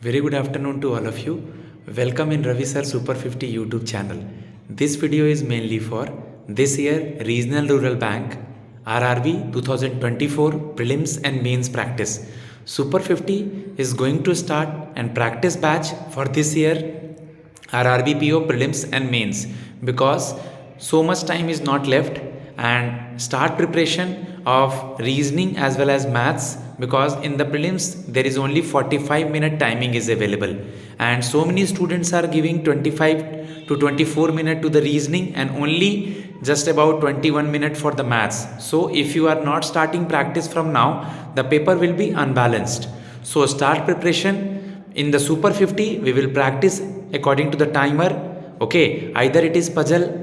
Very good afternoon to all of you. Welcome in Ravi Sir Super 50 YouTube channel. This video is mainly for this year Regional Rural Bank RRB 2024 Prelims and Mains practice. Super 50 is going to start and practice batch for this year RRB PO Prelims and Mains because so much time is not left and start preparation of reasoning as well as maths because in the prelims there is only 45-minute timing is available and so many students are giving 25 to 24 minute to the reasoning and only just about 21 minute for the maths. So if you are not starting practice from now, the paper will be unbalanced. So start preparation in the Super 50. We will practice according to the timer. Okay, either it is puzzle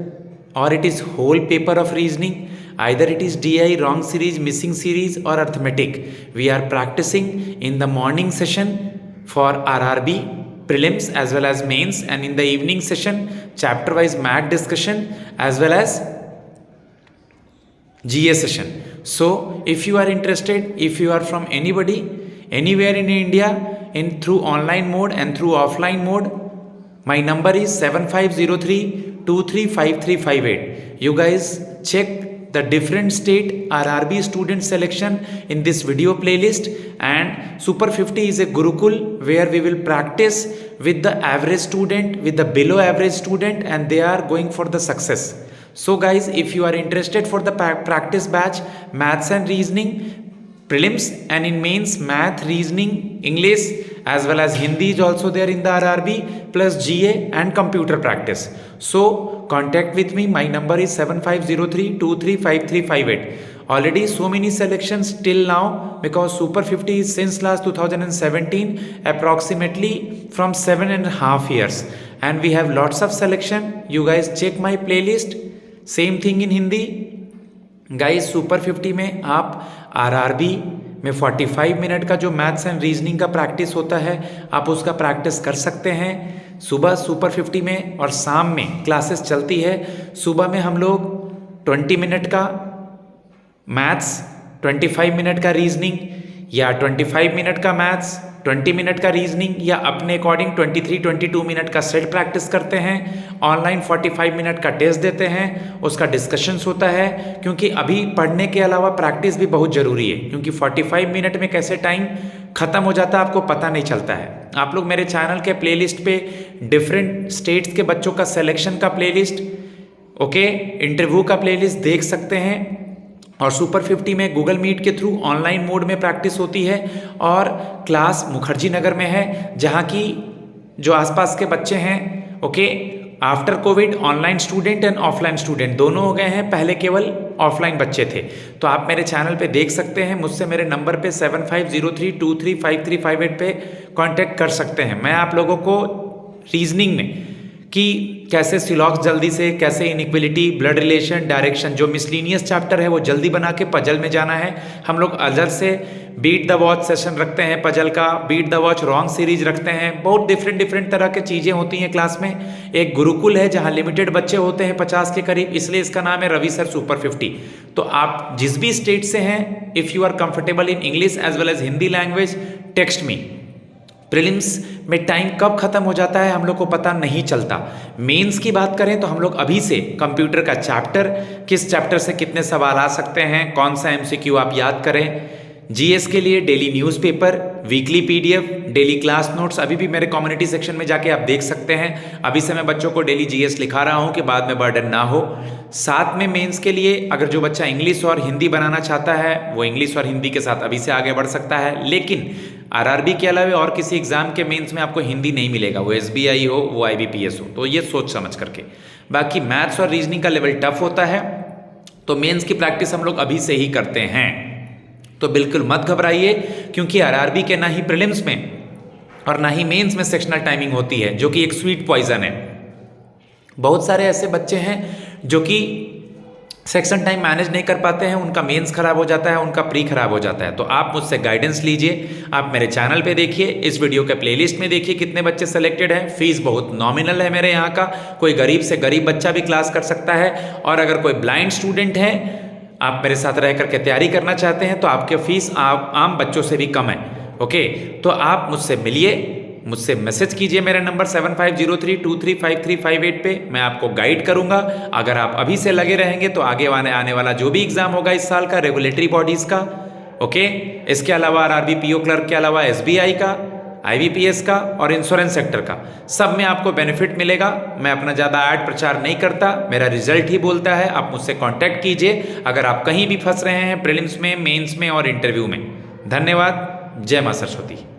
or it is whole paper of reasoning. Either it is DI, wrong series, missing series or arithmetic. We are practicing in the morning session for RRB prelims as well as mains, and in the evening session chapter wise math discussion as well as GA session. So if you are interested, if you are from anybody anywhere in India in through online mode and through offline mode, my number is 7503235358. You guys check the different state RRB student selection in this video playlist, and Super 50 is a Gurukul where we will practice with the average student, with the below average student, and they are going for the success. So guys, if you are interested for the practice batch maths and reasoning prelims, and in mains math, reasoning, English as well as Hindi is also there in the RRB plus GA and computer practice. So contact with me. My number is 7503235358. Already so many selections till now because Super 50 is since last 2017 approximately from 7.5 years, and we have lots of selection. You guys check my playlist. Same thing in Hindi. Guys super 50 में आप RRB में 45 minute का जो maths and reasoning का practice होता है आप उसका प्रैक्टिस कर सकते हैं सुबह सुपर 50 में, और शाम में क्लासेस चलती है। सुबह में हम लोग 20 मिनट का मैथ्स, 25 मिनट का रीजनिंग, या 25 मिनट का मैथ्स, 20 मिनट का रीजनिंग, या अपने अकॉर्डिंग 23-22 मिनट का सेट प्रैक्टिस करते हैं। ऑनलाइन 45 मिनट का टेस्ट देते हैं, उसका डिस्कशंस होता है, क्योंकि अभी पढ़ने के अलावा प्रैक्टिस भी बहुत ज़रूरी है, क्योंकि 45 मिनट में कैसे टाइम ख़त्म हो जाता है आपको पता नहीं चलता है। आप लोग मेरे चैनल के प्लेलिस्ट पे डिफरेंट स्टेट्स के बच्चों का सिलेक्शन का प्लेलिस्ट, ओके, इंटरव्यू का प्लेलिस्ट देख सकते हैं। और सुपर 50 में गूगल मीट के थ्रू ऑनलाइन मोड में प्रैक्टिस होती है, और क्लास मुखर्जी नगर में है, जहाँ की जो आसपास के बच्चे हैं, okay, after Covid online student and offline student दोनों हो गए हैं। पहले केवल ऑफलाइन बच्चे थे। तो आप मेरे चैनल पे देख सकते हैं, मुझसे मेरे नंबर पे 7503235358 पे कांटेक्ट कर सकते हैं। मैं आप लोगों को रीजनिंग में कि कैसे सिलॉक्स जल्दी से, कैसे इनइक्वलिटी, ब्लड रिलेशन, डायरेक्शन, जो मिसलिनियस चैप्टर है वो जल्दी बना के पजल में जाना है। हम लोग अजर से बीट द वॉच सेशन रखते हैं, पजल का beat the watch wrong series रखते हैं। बहुत डिफरेंट तरह की चीज़ें होती हैं क्लास में। एक गुरुकुल है जहाँ लिमिटेड बच्चे होते हैं 50 के करीब, इसलिए इसका नाम है रवि सर सुपर 50। तो आप जिस भी स्टेट से हैं, if you are comfortable in English as well as Hindi language, text me. Prelims में टाइम कब खत्म हो जाता है हम लोग को पता नहीं चलता। मेंस की बात करें तो हम लोग अभी से कंप्यूटर का चैप्टर, किस चैप्टर से कितने सवाल आ सकते हैं, कौन सा एमसीक्यू आप याद करें, जीएस के लिए daily newspaper, weekly PDF, daily class notes अभी भी मेरे कम्युनिटी सेक्शन में जाके आप देख सकते हैं। अभी से मैं बच्चों को डेली जीएस लिखा रहा हूं कि बाद में बर्डन ना हो। साथ में मेंस के लिए अगर जो बच्चा इंग्लिश और हिंदी बनाना चाहता है वो इंग्लिश और हिंदी के साथ अभी से आगे बढ़ सकता है, लेकिन आरआरबी के अलावा और किसी एग्जाम के मेंस में आपको हिंदी नहीं मिलेगा, वो एसबीआई हो, वो आईबीपीएस हो, तो ये सोच समझ करके। बाकी मैथ्स और रीजनिंग का लेवल टफ होता है, तो मेंस की प्रैक्टिस हम लोग अभी से ही करते हैं। तो बिल्कुल मत घबराइए, क्योंकि आरआरबी के ना ही प्रीलिम्स में और ना ही मेंस में सेक्शनल टाइमिंग होती है, जो कि एक स्वीट पॉइजन है। बहुत सारे ऐसे बच्चे हैं जो कि सेक्शन टाइम मैनेज नहीं कर पाते हैं, उनका मेंस खराब हो जाता है, उनका प्री खराब हो जाता है। तो आप मुझसे गाइडेंस लीजिए, आप मेरे चैनल पे देखिए, इस वीडियो के प्लेलिस्ट में देखिए कितने बच्चे सेलेक्टेड हैं। फीस बहुत नॉमिनल है मेरे यहाँ का, कोई गरीब से गरीब बच्चा भी क्लास कर सकता है, और अगर कोई ब्लाइंड स्टूडेंट है, आप मेरे साथ रह करके तैयारी करना चाहते हैं, तो आपके फीस आम बच्चों से भी कम है। ओके, तो आप मुझसे मिलिए, मुझसे मैसेज कीजिए मेरे नंबर 7503235358 पे। मैं आपको गाइड करूंगा। अगर आप अभी से लगे रहेंगे तो आगे आने वाला जो भी एग्जाम होगा इस साल का रेगुलेटरी बॉडीज का, ओके, इसके अलावा आरआरबी पीओ क्लर्क के अलावा एसबीआई का, आईबीपीएस का और इंश्योरेंस सेक्टर का, सब में आपको बेनिफिट मिलेगा। मैं अपना ज़्यादा ऐड प्रचार नहीं करता, मेरा रिजल्ट ही बोलता है। आप मुझसे कांटेक्ट कीजिए अगर आप कहीं भी फंस रहे हैं प्रीलिम्स में, मेंस में और इंटरव्यू में। धन्यवाद। जय मां सरस्वती।